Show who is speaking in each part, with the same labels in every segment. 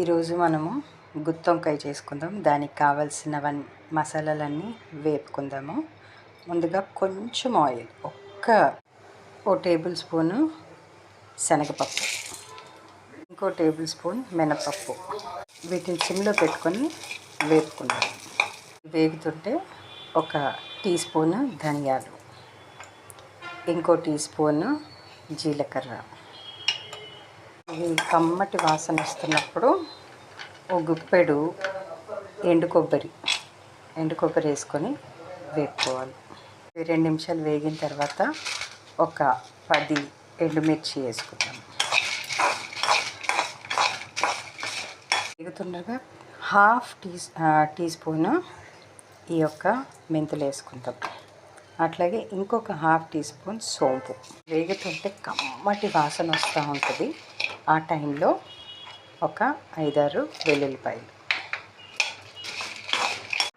Speaker 1: ఈరోజు మనము గుత్తొంకాయ చేసుకుందాం. దానికి కావాల్సిన మసాలాలన్నీ వేపుకుందాము. ముందుగా కొంచెం ఆయిల్, ఓ టేబుల్ స్పూను శనగపప్పు, ఇంకో టేబుల్ స్పూన్ మినపప్పు, వీటిని సిమ్లో పెట్టుకొని వేపుకుందాం. వేగుతుంటే ఒక టీ స్పూను ధనియాలు, ఇంకో టీ స్పూను జీలకర్ర, ఇవి కమ్మటి వాసన వస్తున్నప్పుడు ఓ గుప్పెడు ఎండు కొబ్బరి వేసుకొని వేపుకోవాలి. 2 నిమిషాలు వేగిన తర్వాత ఒక 10 ఎండుమిర్చి వేసుకుందాం. వేగుతుండగా హాఫ్ టీ స్పూను ఈ యొక్క మెంతులు వేసుకుంటాం. అట్లాగే ఇంకొక హాఫ్ టీ స్పూన్ సోంపు. వేగుతుంటే కమ్మటి వాసన వస్తూ ఉంటుంది. ఆ టైంలో ఒక 5-6 వెల్లుల్లిపాయలు,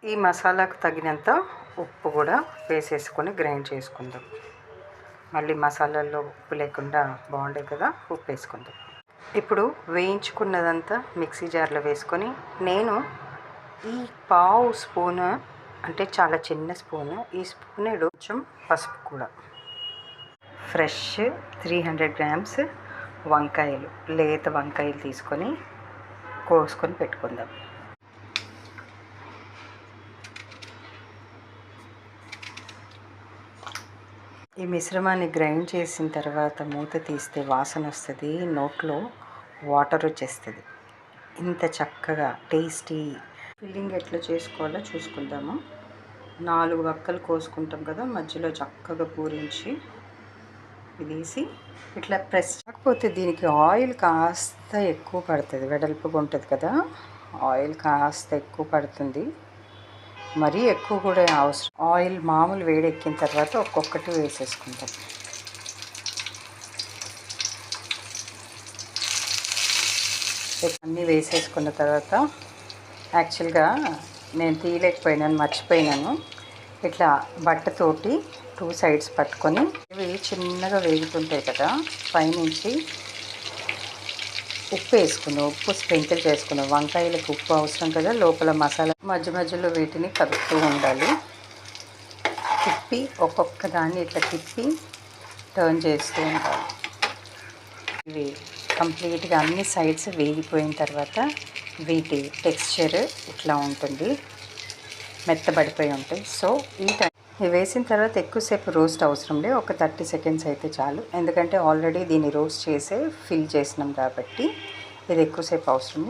Speaker 1: ఈ మసాలాకు తగినంత ఉప్పు కూడా వేసేసుకొని గ్రైండ్ చేసుకుందాం. మళ్ళీ మసాలాల్లో ఉప్పు లేకుండా బాగుండేది కదా, ఉప్పు వేసుకుందాం. ఇప్పుడు వేయించుకున్నదంతా మిక్సీ జార్లో వేసుకొని, నేను ఈ పావు స్పూను, అంటే చాలా చిన్న స్పూను, ఈ స్పూన్ కొంచెం పసుపు కూడా, ఫ్రెష్ 300 గ్రామ్స్ వంకాయలు, లేత వంకాయలు తీసుకొని కోసుకొని పెట్టుకుందాం. ఈ మిశ్రమాన్ని గ్రైండ్ చేసిన తర్వాత మూత తీస్తే వాసన వస్తుంది, నోట్లో వాటర్ వచ్చేస్తుంది. ఇంత చక్కగా టేస్టీ ఫిల్లింగ్ ఎట్లా చేసుకోవాలో చూసుకుందాము. 4 వక్కలు కోసుకుంటాం కదా, మధ్యలో చక్కగా పూరించి వేసి ఇట్లా ప్రెస్. కాకపోతే దీనికి ఆయిల్ కాస్త ఎక్కువ పడుతుంది, వెడల్పుగా ఉంటుంది కదా, ఆయిల్ కాస్త ఎక్కువ పడుతుంది. మరీ ఎక్కువ కూడా అవసరం. ఆయిల్ మామూలు వేడెక్కిన తర్వాత ఒక్కొక్కటి వేసేసుకుంటాం. అన్నీ వేసేసుకున్న తర్వాత యాక్చువల్గా నేను తీయలేకపోయినాను, మర్చిపోయినాను. ఇట్లా బట్టతోటి 2 సైడ్స్ పట్టుకొని, ఇవి చిన్నగా వేగుతుంటాయి కదా, పైనుంచి ఉప్పు వేసుకున్నాం, ఉప్పు స్ప్రింకిల్ చేసుకున్నాం. వంకాయలకు ఉప్పు అవసరం కదా, లోపల మసాలా. మధ్య మధ్యలో వీటిని కలుపుతూ ఉండాలి. తిప్పి ఒక్కొక్క దాన్ని ఇట్లా తిప్పి టర్న్ చేస్తూ ఉండాలి. ఇవి కంప్లీట్గా అన్ని సైడ్స్ వేగిపోయిన తర్వాత వీటి టెక్స్చర్ ఇట్లా ఉంటుంది, మెత్తబడిపోయి ఉంటాయి. సో ఈ టైం ఇవి వేసిన తర్వాత ఎక్కువసేపు రోస్ట్ అవసరం లేదు, ఒక 30 సెకండ్స్ అయితే చాలు. ఎందుకంటే ఆల్రెడీ దీన్ని రోస్ట్ చేసే ఫిల్ చేసినాం కాబట్టి ఇది ఎక్కువసేపు అవసరం.